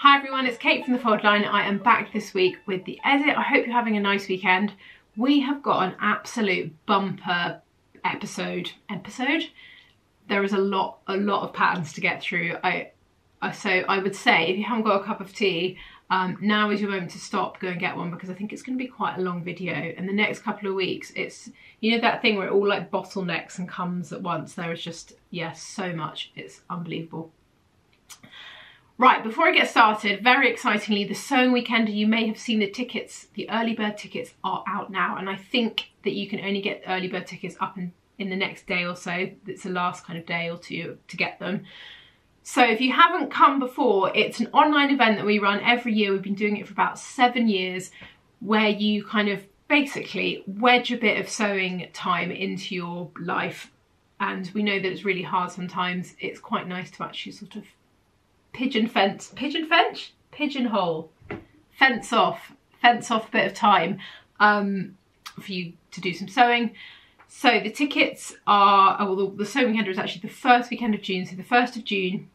Hi everyone, it's Kate from the Fold Line. I am back this week with the edit. I hope you're having a nice weekend. We have got an absolute bumper episode. There is a lot of patterns to get through. So I would say if you haven't got a cup of tea, now is your moment to stop, go and get one, because I think it's going to be quite a long video. And the next couple of weeks, it's, you know, that thing where it all like bottlenecks and comes at once. There is just, yes, so much. It's unbelievable. Right, before I get started, very excitingly, the Sewing Weekender, you may have seen the tickets, the early bird tickets are out now, and I think that you can only get early bird tickets up in the next day or so. It's the last kind of day or two to get them. So if you haven't come before, it's an online event that we run every year. We've been doing it for about 7 years, where you kind of basically wedge a bit of sewing time into your life. And we know that it's really hard sometimes. It's quite nice to actually sort of fence off a bit of time for you to do some sewing. So the tickets are, well, the Sewing Weekender is actually the first weekend of June. So the 1st of June,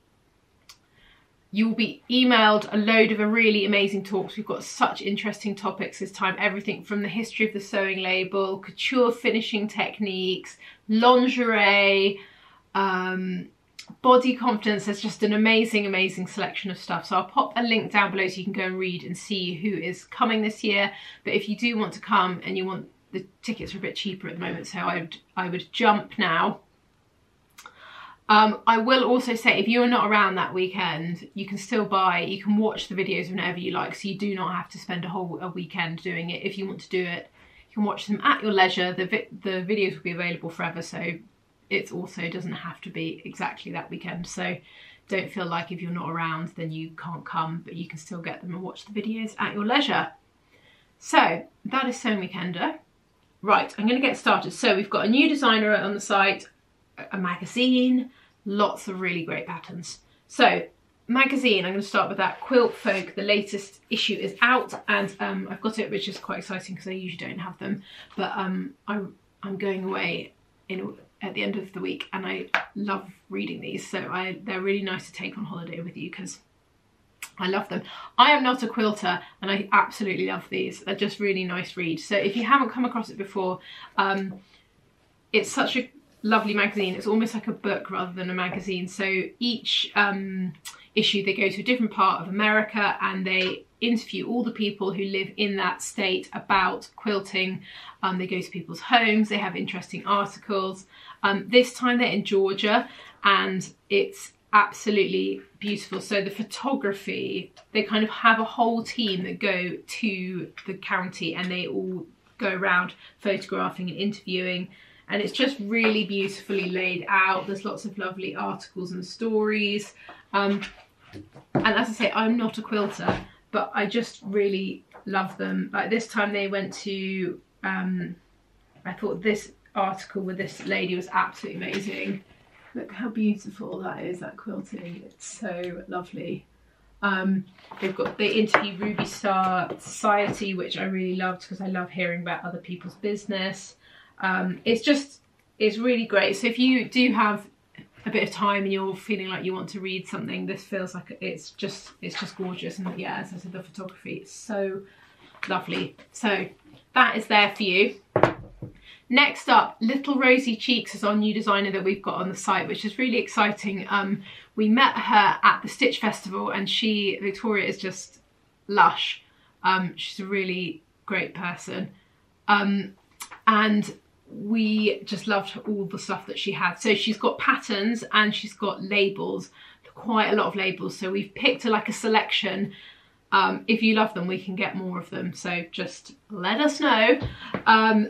you will be emailed a load of really amazing talks. We've got such interesting topics this time. Everything from the history of the sewing label, couture finishing techniques, lingerie, body confidence. There's just an amazing selection of stuff. So I'll pop a link down below so you can go and read and see who is coming this year. But if you do want to come and you want, the tickets are a bit cheaper at the moment, so I would jump now. I will also say, if you're not around that weekend, you can still buy, you can watch the videos whenever you like, so you do not have to spend a weekend doing it. If you want to do it, you can watch them at your leisure. The videos will be available forever, so it also doesn't have to be exactly that weekend. So don't feel like if you're not around then you can't come, but you can still get them and watch the videos at your leisure. So that is Sewing Weekender. Right, I'm going to get started. So we've got a new designer on the site, a magazine, lots of really great patterns. So magazine, I'm going to start with that. Quilt Folk, the latest issue is out, and I've got it, which is quite exciting because I usually don't have them, but I'm going away at the end of the week, and I love reading these, so they're really nice to take on holiday with you because I love them. I am not a quilter, and I absolutely love these. They're just really nice reads. So if you haven't come across it before, it's such a lovely magazine. It's almost like a book rather than a magazine. So each issue, they go to a different part of America and they interview all the people who live in that state about quilting. They go to people's homes, they have interesting articles. This time they're in Georgia, and it's absolutely beautiful. So the photography, they kind of have a whole team that go to the county and they all go around photographing and interviewing, and it's just really beautifully laid out. There's lots of lovely articles and stories. And as I say, I'm not a quilter, but I just really love them. Like this time they went to, I thought this article with this lady was absolutely amazing. Look how beautiful that is, that quilting. It's so lovely. They interview Ruby Star Society, which I really loved because I love hearing about other people's business. It's really great. So if you do have a bit of time and you're feeling like you want to read something, this feels like it's just gorgeous. And yeah, as I said, the photography is so lovely. So that is there for you. Next up, Little Rosie Cheeks is our new designer that we've got on the site, which is really exciting. We met her at the Stitch Festival, and Victoria is just lush. She's a really great person. And we just loved all the stuff that she had. So she's got patterns and she's got labels, quite a lot of labels. So we've picked like a selection. If you love them, we can get more of them, so just let us know.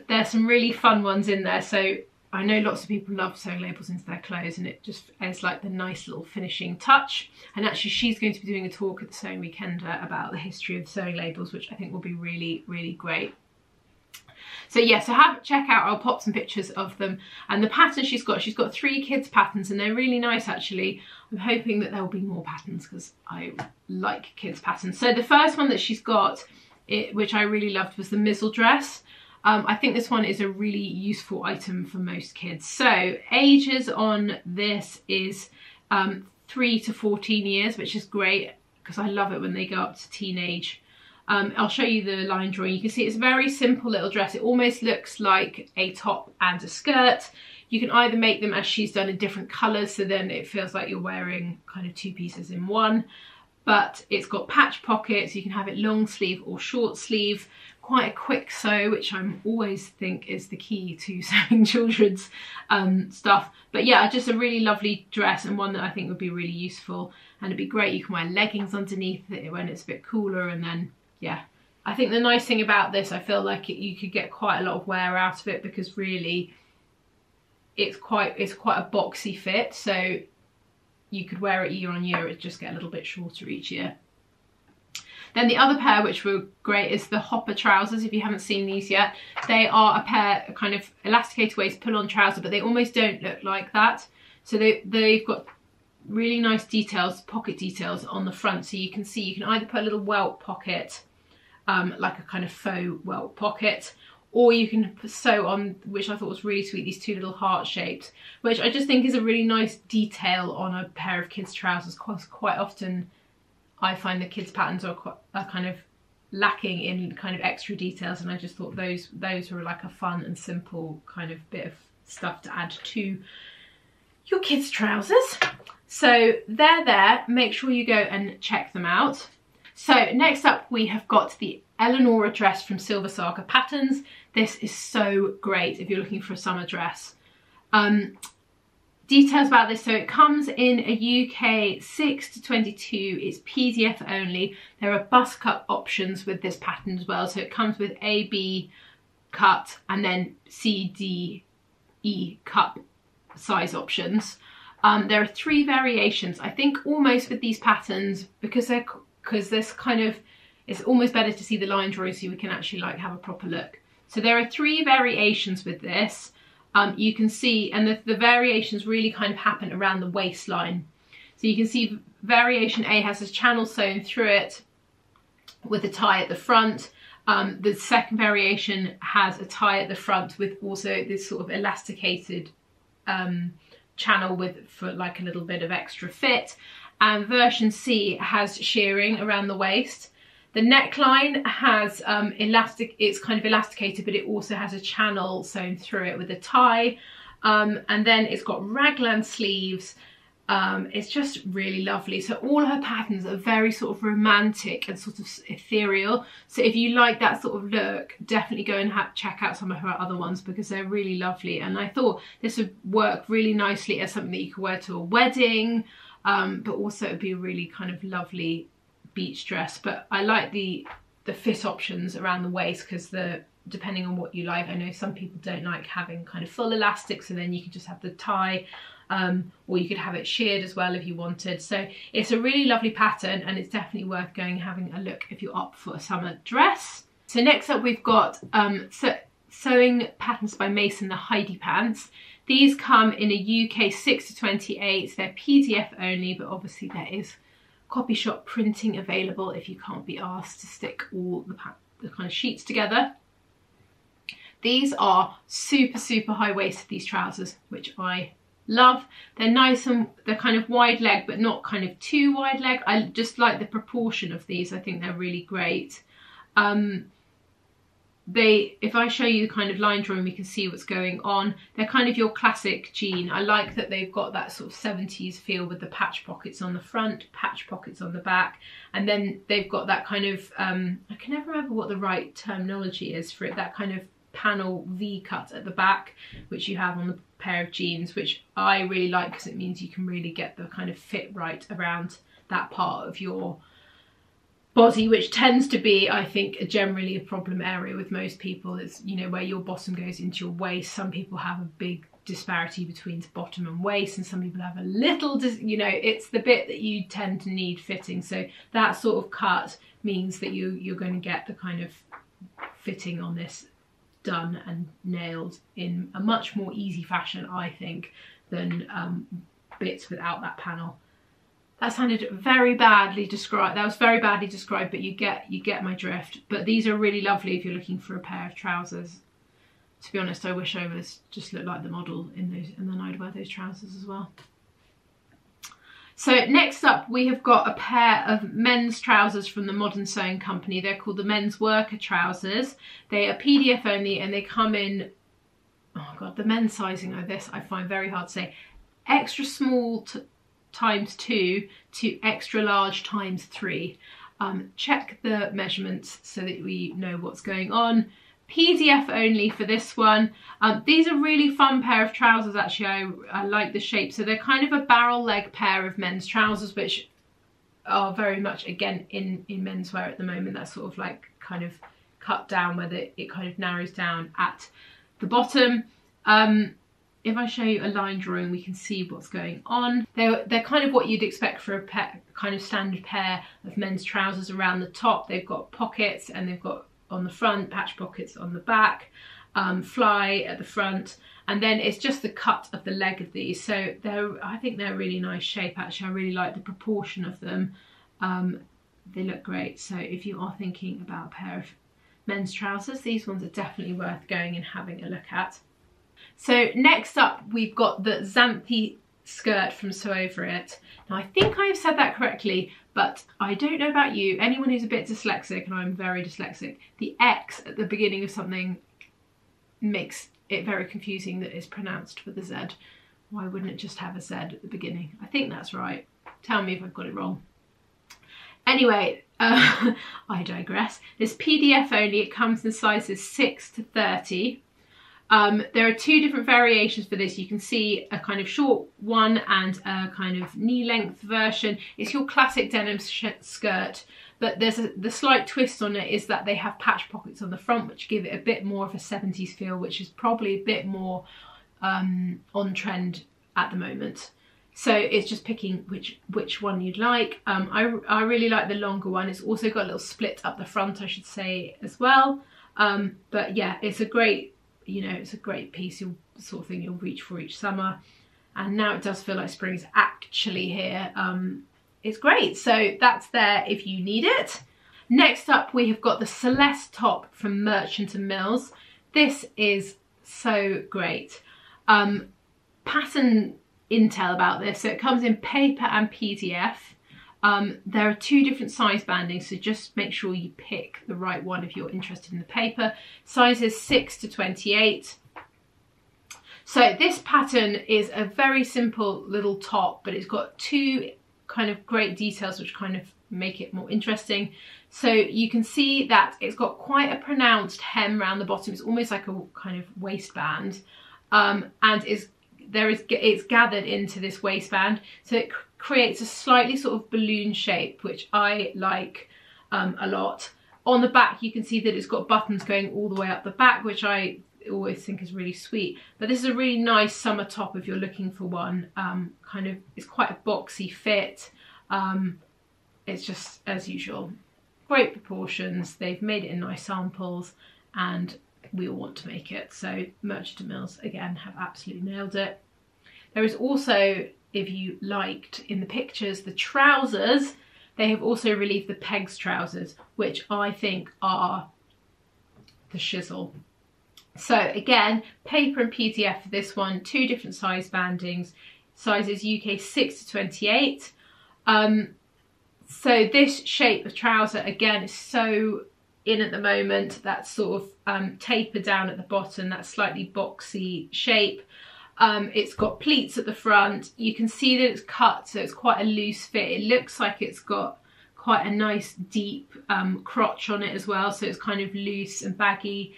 There's some really fun ones in there. So I know lots of people love sewing labels into their clothes, and it just is like the nice little finishing touch. And actually she's going to be doing a talk at the Sewing Weekender about the history of sewing labels, which I think will be really great. So yeah, so check out, I'll pop some pictures of them. And the pattern she's got 3 kids patterns, and they're really nice actually. I'm hoping that there will be more patterns because I like kids patterns. So the first one that she's got, which I really loved, was the MLE Dress. I think this one is a really useful item for most kids. So ages on this is 3 to 14 years, which is great. because I love it when they go up to teenage. I'll show you the line drawing. You can see it's a very simple little dress. It almost looks like a top and a skirt. You can either make them as she's done in different colours, so then it feels like you're wearing kind of two pieces in one. But it's got patch pockets. You can have it long sleeve or short sleeve. Quite a quick sew, which I always think is the key to sewing children's stuff. But yeah, just a really lovely dress, and one that I think would be really useful. And it'd be great. You can wear leggings underneath it when it's a bit cooler, and then yeah. I think the nice thing about this, I feel like you could get quite a lot of wear out of it, because really it's quite a boxy fit, so you could wear it year on year. It just get a little bit shorter each year. Then the other pair which were great is the hopper trousers. If you haven't seen these yet, they are a pair of kind of elasticated waist pull-on trouser, but they almost don't look like that. So they've got really nice details, pocket details on the front, so you can see you can either put a little welt pocket, like a kind of faux welt pocket, or you can sew on, which I thought was really sweet, these two little heart shapes, which I just think is a really nice detail on a pair of kids' trousers. Quite often I find the kids' patterns are kind of lacking in kind of extra details, and I just thought those were like a fun and simple kind of bit of stuff to add to your kids' trousers. So they're there. Make sure you go and check them out. So next up we have got the Eleanor Dress from Silver Saga Patterns. This is so great if you're looking for a summer dress. Details about this, so it comes in a UK 6 to 22, it's PDF only. There are bust cut options with this pattern as well, so it comes with A, B cut and then C, D, E cut size options. There are 3 variations. I think almost with these patterns, because this kind of, it's almost better to see the line drawing so we can actually like have a proper look. So there are 3 variations with this. You can see, and the variations really kind of happen around the waistline. So you can see variation A has a channel sewn through it with a tie at the front. The second variation has a tie at the front with also this sort of elasticated channel for like a little bit of extra fit. And version C has shearing around the waist. The neckline has it's kind of elasticated, but it also has a channel sewn through it with a tie. And then it's got raglan sleeves. It's just really lovely. So all her patterns are very sort of romantic and sort of ethereal. So if you like that sort of look, definitely go and check out some of her other ones, because they're really lovely. And I thought this would work really nicely as something that you could wear to a wedding, but also it'd be a really kind of lovely beach dress. But I like the fit options around the waist, because depending on what you like, I know some people don't like having kind of full elastic, so then you can just have the tie, or you could have it sheared as well if you wanted. So it's a really lovely pattern, and it's definitely worth going and having a look if you're up for a summer dress. So next up we've got Sewing Patterns by Mason, the Heidi pants. These come in a UK 6 to 28. They're PDF only, but obviously there is copy shop printing available if you can't be asked to stick all the kind of sheets together. These are super high-waisted, these trousers, which I love. They're nice and they're kind of wide leg, but not kind of too wide leg. I just like the proportion of these. I think they're really great. If I show you the kind of line drawing, we can see what's going on. They're kind of your classic jean. I like that they've got that sort of 70s feel with the patch pockets on the front, patch pockets on the back, and then they've got that kind of, I can never remember what the right terminology is for it, that kind of panel V cut at the back, which you have on the pair of jeans, which I really like because it means you can really get the kind of fit right around that part of your body, which tends to be, I think, generally a problem area with most people. It's, you know, where your bottom goes into your waist. Some people have a big disparity between bottom and waist, and some people have a little, you know, it's the bit that you tend to need fitting. So that sort of cut means that you're going to get the kind of fitting on this done and nailed in a much more easy fashion, I think, than bits without that panel. That sounded very badly described. That was very badly described, but you get my drift. But these are really lovely if you're looking for a pair of trousers. To be honest, I wish I was just looked like the model in those, and then I'd wear those trousers as well. So next up we have got a pair of men's trousers from the Modern Sewing Company. They're called the Men's Worker trousers. They are PDF only and they come in, oh god, the men's sizing of this I find very hard to say, extra small ×2 to extra large ×3. Check the measurements so that we know what's going on. PDF only for this one. These are really fun pair of trousers actually. I like the shape. So they're kind of a barrel leg pair of men's trousers, which are very much again in menswear at the moment. That's sort of like kind of cut down where it kind of narrows down at the bottom. If I show you a line drawing, we can see what's going on. They're kind of what you'd expect for a kind of standard pair of men's trousers. Around the top they've got pockets, and they've got on the front patch pockets on the back, fly at the front, and then it's just the cut of the leg of these. So I think they're a really nice shape actually. I really like the proportion of them. They look great. So if you are thinking about a pair of men's trousers, these ones are definitely worth going and having a look at. So next up we've got the Zany Skirt from Sew Over It. Now I think I've said that correctly, but I don't know about you. Anyone who's a bit dyslexic, and I'm very dyslexic, the X at the beginning of something makes it very confusing that it's pronounced with a Z. Why wouldn't it just have a Z at the beginning? I think that's right. Tell me if I've got it wrong. Anyway, I digress. This PDF only, it comes in sizes 6 to 30. There are two different variations for this. You can see a kind of short one and a kind of knee length version. It's your classic denim skirt, but the slight twist on it is that they have patch pockets on the front, which give it a bit more of a 70s feel, which is probably a bit more on trend at the moment. So it's just picking which one you'd like. I really like the longer one. It's also got a little split up the front, I should say, as well. But yeah, it's a great, you know, it's a great piece, sort of thing you'll reach for each summer. And now it does feel like spring's actually here. It's great. So that's there if you need it. Next up, we have got the Celeste top from Merchant & Mills. This is so great. Pattern intel about this. So it comes in paper and PDF. There are two different size bandings, so just make sure you pick the right one if you're interested in the paper. Sizes 6 to 28. So this pattern is a very simple little top, but it's got two kind of great details which kind of make it more interesting. So you can see that it's got quite a pronounced hem around the bottom. It's almost like a kind of waistband, and it's gathered into this waistband, so it creates a slightly sort of balloon shape, which I like a lot. On the back you can see that it's got buttons going all the way up the back, which I always think is really sweet. But this is a really nice summer top if you're looking for one. Kind of, it's quite a boxy fit. It's just as usual, great proportions. They've made it in nice samples and we all want to make it. So Merchant & Mills again have absolutely nailed it. There is also, if you liked in the pictures, the trousers. They have also released the Pegs trousers, which I think are the shizzle. So again, paper and PDF for this one, two different size bandings, sizes UK 6 to 28. So this shape of trouser again is so in at the moment. That sort of taper down at the bottom, that slightly boxy shape. It's got pleats at the front. You can see that it's cut, so it's quite a loose fit. It looks like it's got quite a nice deep crotch on it as well, so it's kind of loose and baggy.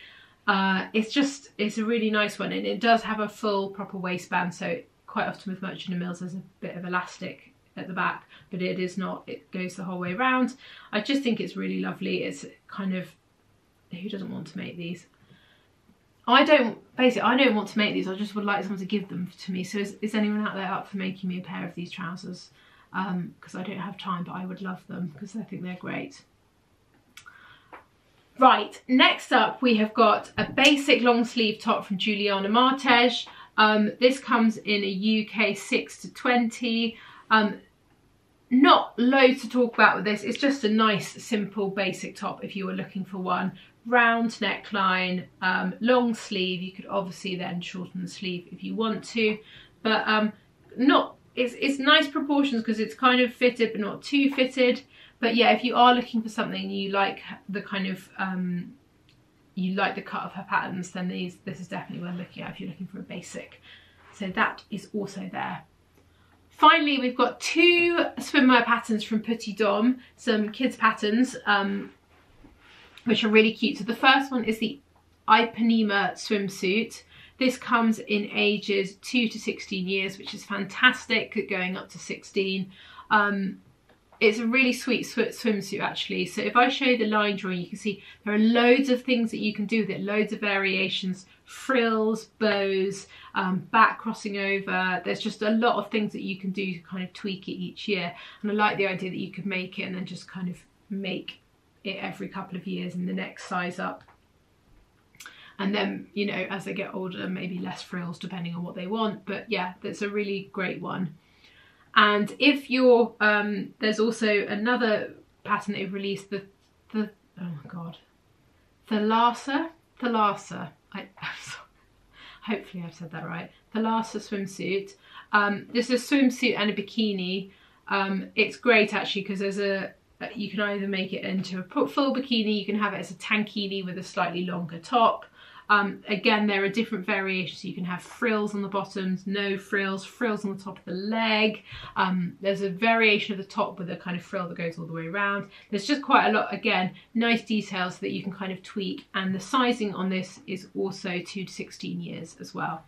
It's a really nice one, and it does have a full proper waistband. So quite often with Merchant & Mills there's a bit of elastic at the back, but it is not, it goes the whole way around. I just think it's really lovely. It's kind of, who doesn't want to make these? I don't want to make these, I just would like someone to give them to me. So is anyone out there up for making me a pair of these trousers? Because I don't have time, but I would love them because I think they're great. Right, next up we have got a basic long sleeve top from Juliana Martege. This comes in a UK 6 to 20. Not loads to talk about with this. It's just a nice simple basic top if you were looking for one. Round neckline, long sleeve. You could obviously then shorten the sleeve if you want to, but not it's nice proportions because it's kind of fitted but not too fitted. But yeah, if you are looking for something you like the kind of you like the cut of her patterns, then this is definitely worth looking at if you're looking for a basic. So that is also there. Finally, we've got 2 swimwear patterns from Petit Dom, some kids patterns, which are really cute. So the first one is the Ipanema swimsuit. This comes in ages 2 to 16 years, which is fantastic, going up to 16. It's a really sweet swimsuit actually. So if I show you the line drawing, you can see there are loads of things that you can do with it, loads of variations, frills, bows, back crossing over. There's just a lot of things that you can do to kind of tweak it each year. And I like the idea that you could make it and then just kind of make it every couple of years in the next size up. And then, you know, as they get older, maybe less frills depending on what they want. But yeah, that's a really great one. And if you're, there's also another pattern they've released, the oh my god, Thalassa, hopefully I've said that right, Thalassa swimsuit. This is a swimsuit and a bikini. It's great actually because there's you can either make it into a full bikini, you can have it as a tankini with a slightly longer top. Again, there are different variations. You can have frills on the bottoms, no frills, frills on the top of the leg. There's a variation of the top with a kind of frill that goes all the way around. There's just quite a lot, again, nice details that you can kind of tweak. And the sizing on this is also 2 to 16 years as well.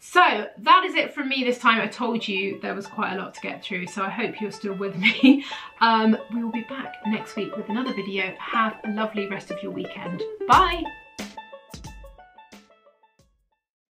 So that is it from me this time. I told you there was quite a lot to get through, so I hope you're still with me. We will be back next week with another video. Have a lovely rest of your weekend. Bye.